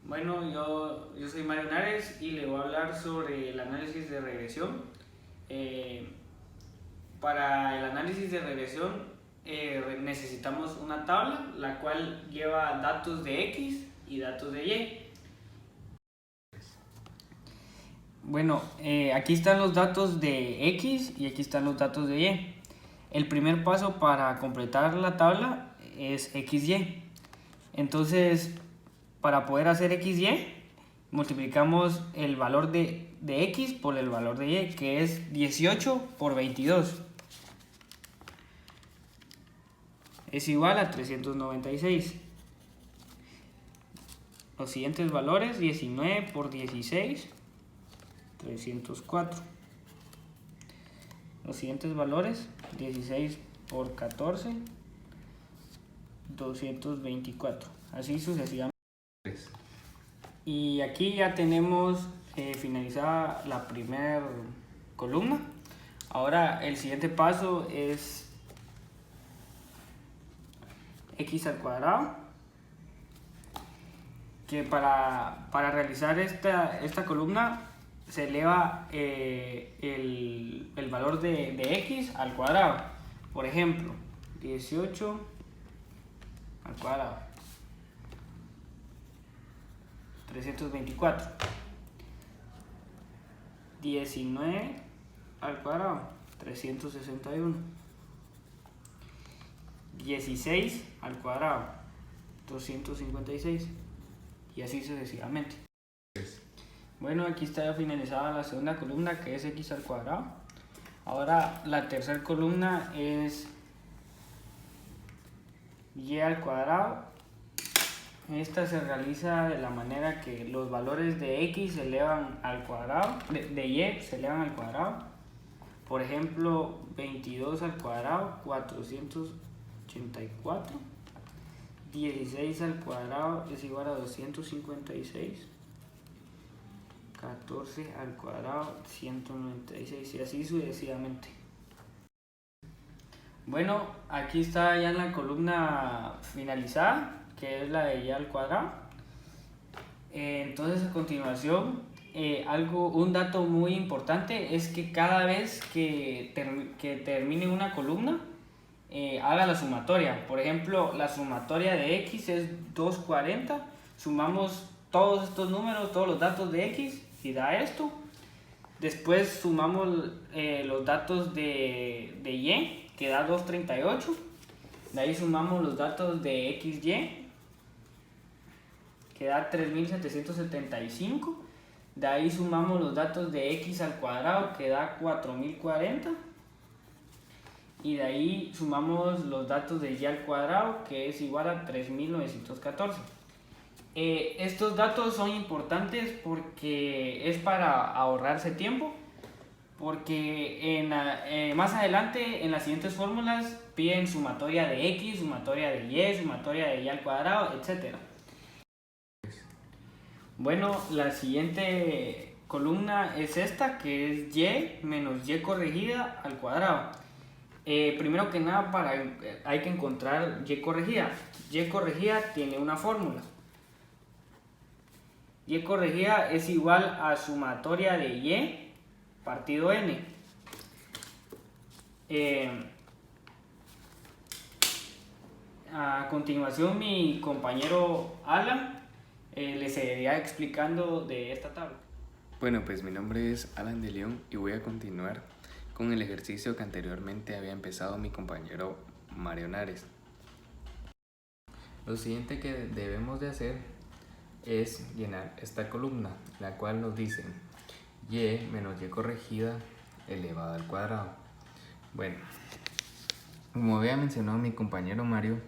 Bueno, yo soy Mario Nares y le voy a hablar sobre el análisis de regresión. Eh, para el análisis de regresión necesitamos una tabla la cual lleva datos de X y datos de Y. Bueno, aquí están los datos de X y aquí están los datos de Y. El primer paso para completar la tabla es XY. Entonces, para poder hacer XY, multiplicamos el valor de X por el valor de Y, que es 18 por 22. Es igual a 396. Los siguientes valores: 19 por 16, 304. Los siguientes valores: 16 por 14, 224. Así sucesivamente. Y aquí ya tenemos finalizada la primera columna. Ahora el siguiente paso es x al cuadrado, que para realizar esta columna se eleva el valor de x al cuadrado. Por ejemplo, 18 al cuadrado, 324. 19 al cuadrado, 361. 16 al cuadrado, 256. Y así sucesivamente. Bueno, aquí está ya finalizada la segunda columna, que es x al cuadrado. Ahora la tercera columna es y al cuadrado. Esta se realiza de la manera que los valores de x se elevan al cuadrado, de y se elevan al cuadrado. Por ejemplo, 22 al cuadrado, 484. 16 al cuadrado es igual a 256. 14 al cuadrado, 196, y así sucesivamente. Bueno, aquí está ya la columna finalizada, que es la de y al cuadrado. Entonces, a continuación, un dato muy importante es que cada vez que termine una columna, haga la sumatoria. Por ejemplo, la sumatoria de x es 240. Sumamos todos estos números, todos los datos de x, y da esto. Después sumamos los datos de y, que da 238. De ahí sumamos los datos de xy, que da 3775. De ahí sumamos los datos de x al cuadrado, que da 4040. Y de ahí sumamos los datos de y al cuadrado, que es igual a 3914. Estos datos son importantes porque es para ahorrarse tiempo, porque más adelante en las siguientes fórmulas piden sumatoria de x, sumatoria de y, sumatoria de y al cuadrado, etc. Bueno, la siguiente columna es esta, que es y menos y corregida al cuadrado. Primero que nada, hay que encontrar y corregida. Y corregida tiene una fórmula. Y corregida es igual a sumatoria de y partido n. A continuación, mi compañero Alan les seguiría explicando de esta tabla. Bueno, pues mi nombre es Alan de León y voy a continuar con el ejercicio que anteriormente había empezado mi compañero Mario Nares. Lo siguiente que debemos de hacer es llenar esta columna, la cual nos dice y menos y corregida elevado al cuadrado. Bueno, como había mencionado mi compañero Mario,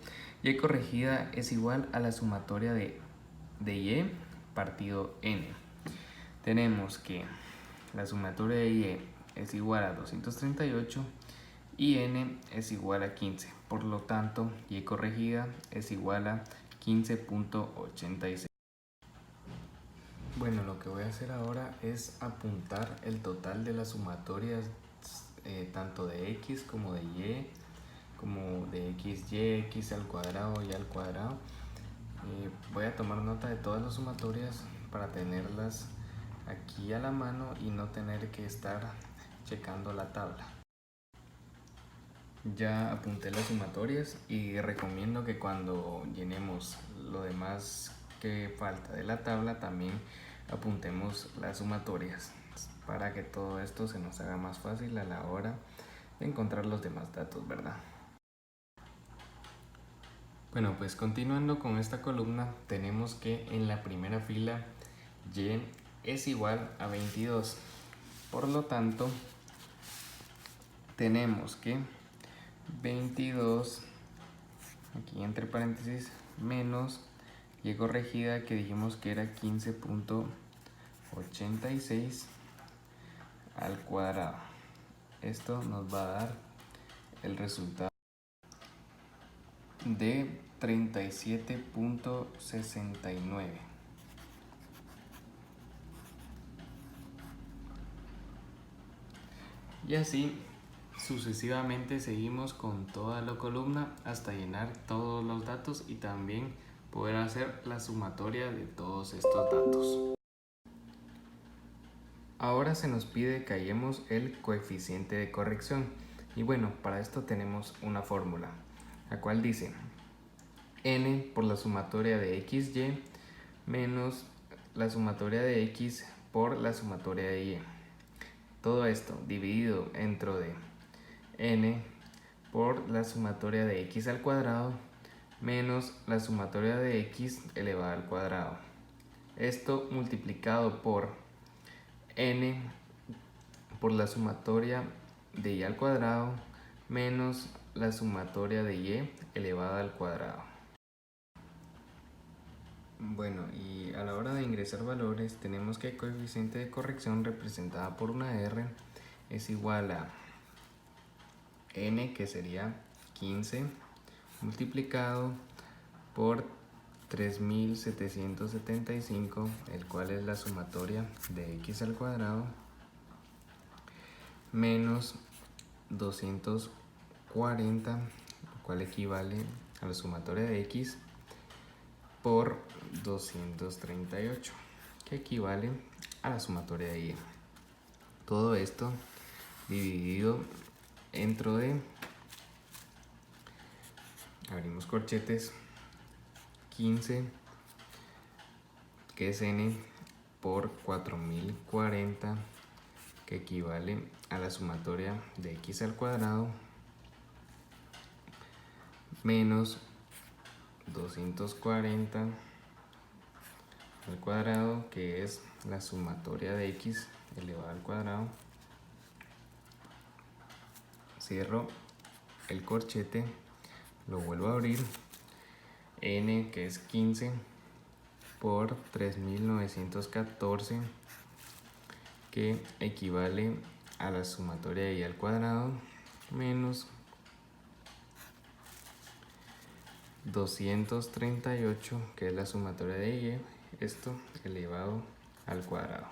y corregida es igual a la sumatoria de y partido n. Tenemos que la sumatoria de y es igual a 238 y n es igual a 15. Por lo tanto, y corregida es igual a 15.86. Bueno, lo que voy a hacer ahora es apuntar el total de las sumatorias tanto de x como de y, como de xy, x al cuadrado y al cuadrado. Voy a tomar nota de todas las sumatorias para tenerlas aquí a la mano y no tener que estar checando la tabla. Ya apunté las sumatorias y recomiendo que cuando llenemos lo demás que falta de la tabla también apuntemos las sumatorias para que todo esto se nos haga más fácil a la hora de encontrar los demás datos, ¿verdad? Bueno, pues continuando con esta columna, tenemos que en la primera fila y es igual a 22. Por lo tanto, tenemos que 22, aquí entre paréntesis, menos y corregida que dijimos que era 15.86 al cuadrado. Esto nos va a dar el resultado de 37.69. Y así sucesivamente seguimos con toda la columna hasta llenar todos los datos y también poder hacer la sumatoria de todos estos datos. Ahora se nos pide que hallemos el coeficiente de corrección y bueno, para esto tenemos una fórmula, la cual dice n por la sumatoria de xy menos la sumatoria de x por la sumatoria de y. Todo esto dividido dentro de n por la sumatoria de x al cuadrado menos la sumatoria de x elevada al cuadrado. Esto multiplicado por n por la sumatoria de y al cuadrado menos la sumatoria de y elevada al cuadrado. Bueno, y a la hora de ingresar valores tenemos que el coeficiente de corrección representada por una r es igual a n, que sería 15, multiplicado por 3775, el cual es la sumatoria de x al cuadrado, menos 240, lo cual equivale a la sumatoria de x por 238, que equivale a la sumatoria de y. Todo esto dividido dentro de, abrimos corchetes, 15, que es n, por 4040, que equivale a la sumatoria de x al cuadrado, menos 240 al cuadrado, que es la sumatoria de x elevado al cuadrado. Cierro el corchete, lo vuelvo a abrir, n, que es 15 por 3914, que equivale a la sumatoria de y al cuadrado, menos 238, que es la sumatoria de y, esto elevado al cuadrado.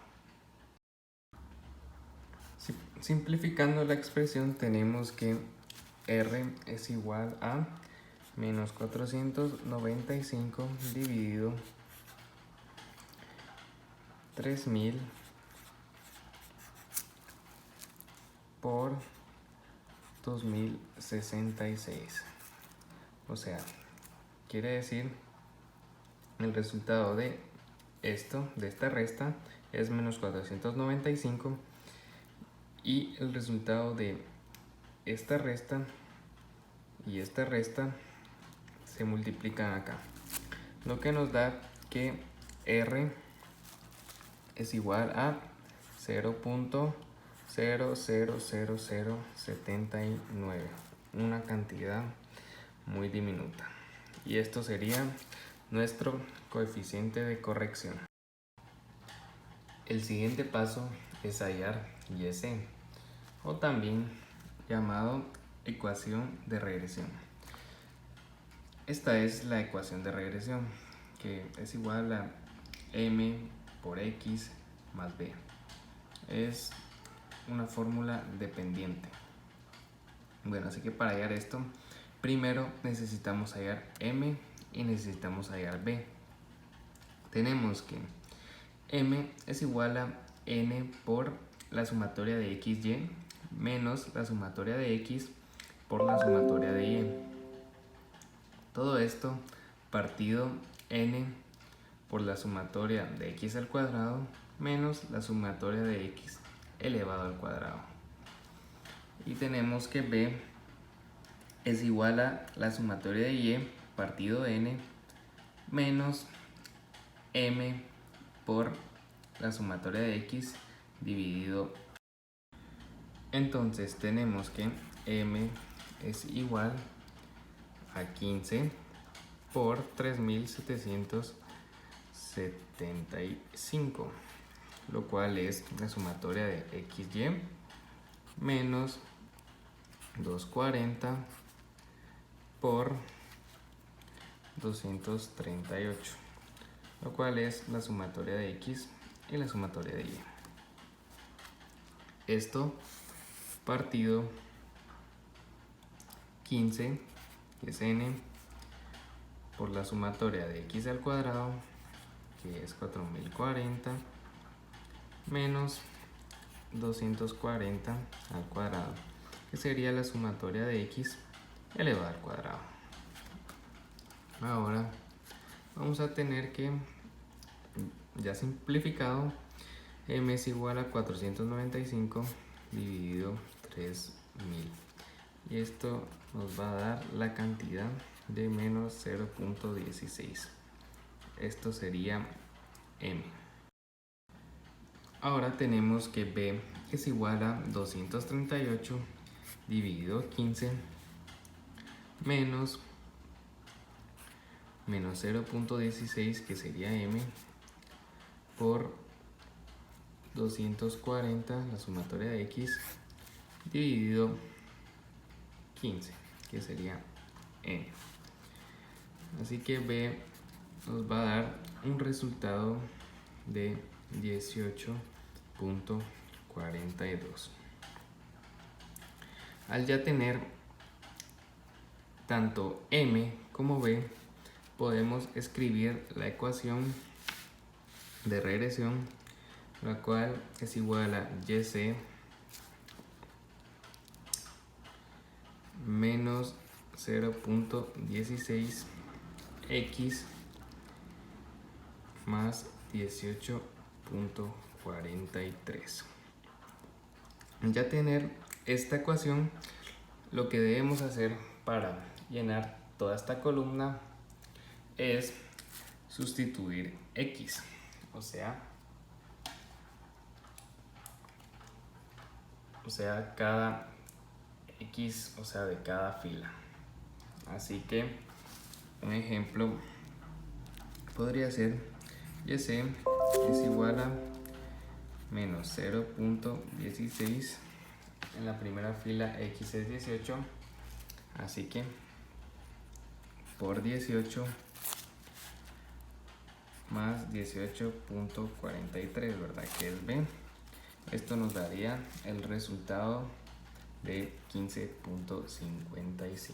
Simplificando la expresión tenemos que r es igual a menos 495 dividido 3000 por 2066. O sea, quiere decir el resultado de esto, de esta resta, es menos 495 y el resultado de esta resta y esta resta se multiplican acá, lo que nos da que r es igual a 0.000079, una cantidad muy diminuta, y esto sería nuestro coeficiente de corrección. El siguiente paso es hallar YC, o también llamado ecuación de regresión. Esta es la ecuación de regresión, que es igual a m por x más b. Es una fórmula dependiente. Bueno, así que para hallar esto, primero necesitamos hallar m y necesitamos hallar b. Tenemos que m es igual a n por la sumatoria de xy menos la sumatoria de x por la sumatoria de y. Todo esto partido n por la sumatoria de x al cuadrado menos la sumatoria de x elevado al cuadrado. Y tenemos que b es igual a la sumatoria de y partido n menos m por la sumatoria de x dividido. Entonces tenemos que m es igual a 15 por 3775, lo cual es la sumatoria de xy menos 240 por 238, lo cual es la sumatoria de x y la sumatoria de y. Esto partido 15, que es n, por la sumatoria de x al cuadrado, que es 4040, menos 240 al cuadrado, que sería la sumatoria de x elevado al cuadrado. Ahora vamos a tener que, ya simplificado, m es igual a 495 dividido 3000, y esto nos va a dar la cantidad de menos 0.16. Esto sería m. Ahora tenemos que b es igual a 238 dividido 15 menos 0.16, que sería m, por 240, la sumatoria de x, dividido 15, que sería n. Así que b nos va a dar un resultado de 18.42. Al ya tener tanto m como b, podemos escribir la ecuación de regresión, la cual es igual a yc menos 0.16 x más 18.43. Ya tener esta ecuación, lo que debemos hacer para llenar toda esta columna es sustituir x, o sea cada x, o sea, de cada fila. Así que un ejemplo podría ser yc es igual a menos 0.16, en la primera fila x es 18, así que por 18 más 18.43, ¿verdad? Que es b. Esto nos daría el resultado de 15.55.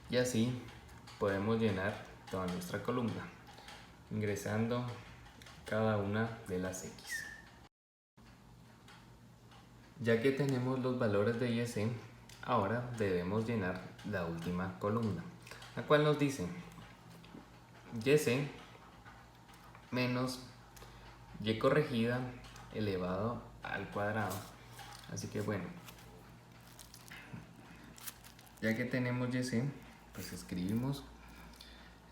Y así podemos llenar toda nuestra columna, ingresando cada una de las x. Ya que tenemos los valores de yc, ahora debemos llenar la última columna, la cual nos dice yc menos y corregida elevado al cuadrado. Así que bueno, ya que tenemos yc, pues escribimos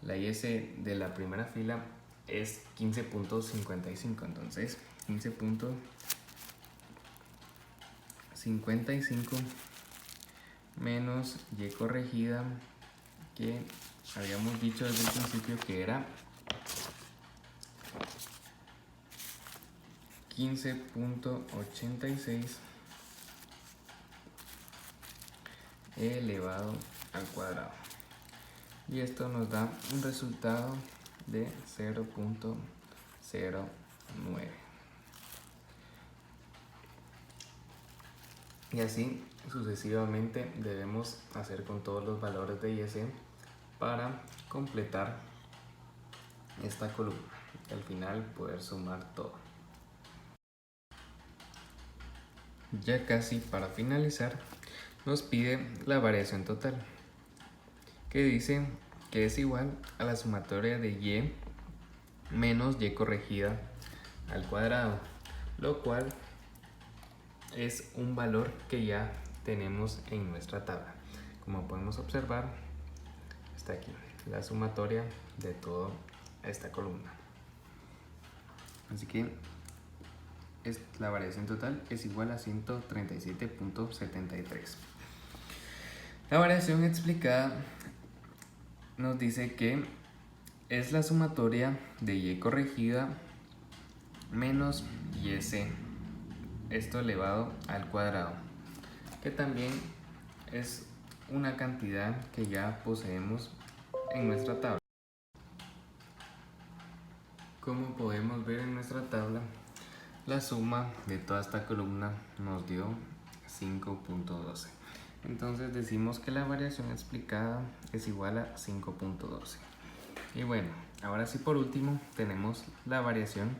la yc de la primera fila es 15.55, entonces 15.55 menos y corregida, que habíamos dicho desde el principio que era 15.86 elevado al cuadrado, y esto nos da un resultado de 0.09. Y así sucesivamente debemos hacer con todos los valores de y/c para completar esta columna y al final poder sumar todo. Ya casi para finalizar, nos pide la variación total, que dice que es igual a la sumatoria de y menos y corregida al cuadrado, lo cual es un valor que ya tenemos en nuestra tabla. Como podemos observar, está aquí la sumatoria de toda esta columna. Así que la variación total es igual a 137.73. La variación explicada nos dice que es la sumatoria de y corregida menos y/c, esto elevado al cuadrado, que también es una cantidad que ya poseemos en nuestra tabla. Como podemos ver en nuestra tabla, la suma de toda esta columna nos dio 5.12. Entonces decimos que la variación explicada es igual a 5.12. Y bueno, ahora sí, por último tenemos la variación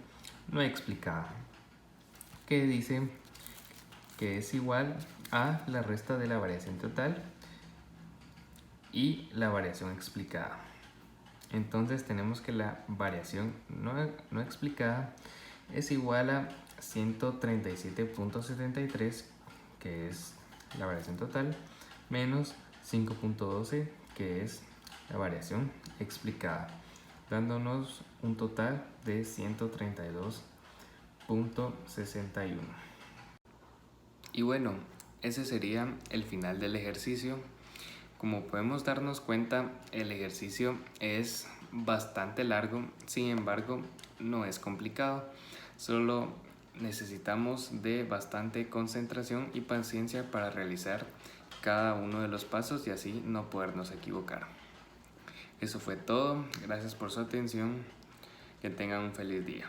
no explicada, que dice que es igual a la resta de la variación total y la variación explicada. Entonces tenemos que la variación no explicada es igual a 137.73, que es la variación total, menos 5.12, que es la variación explicada, dándonos un total de 132.61. Y bueno, ese sería el final del ejercicio. Como podemos darnos cuenta, el ejercicio es bastante largo, sin embargo, no es complicado. Solo necesitamos de bastante concentración y paciencia para realizar cada uno de los pasos y así no podernos equivocar. Eso fue todo. Gracias por su atención. Que tengan un feliz día.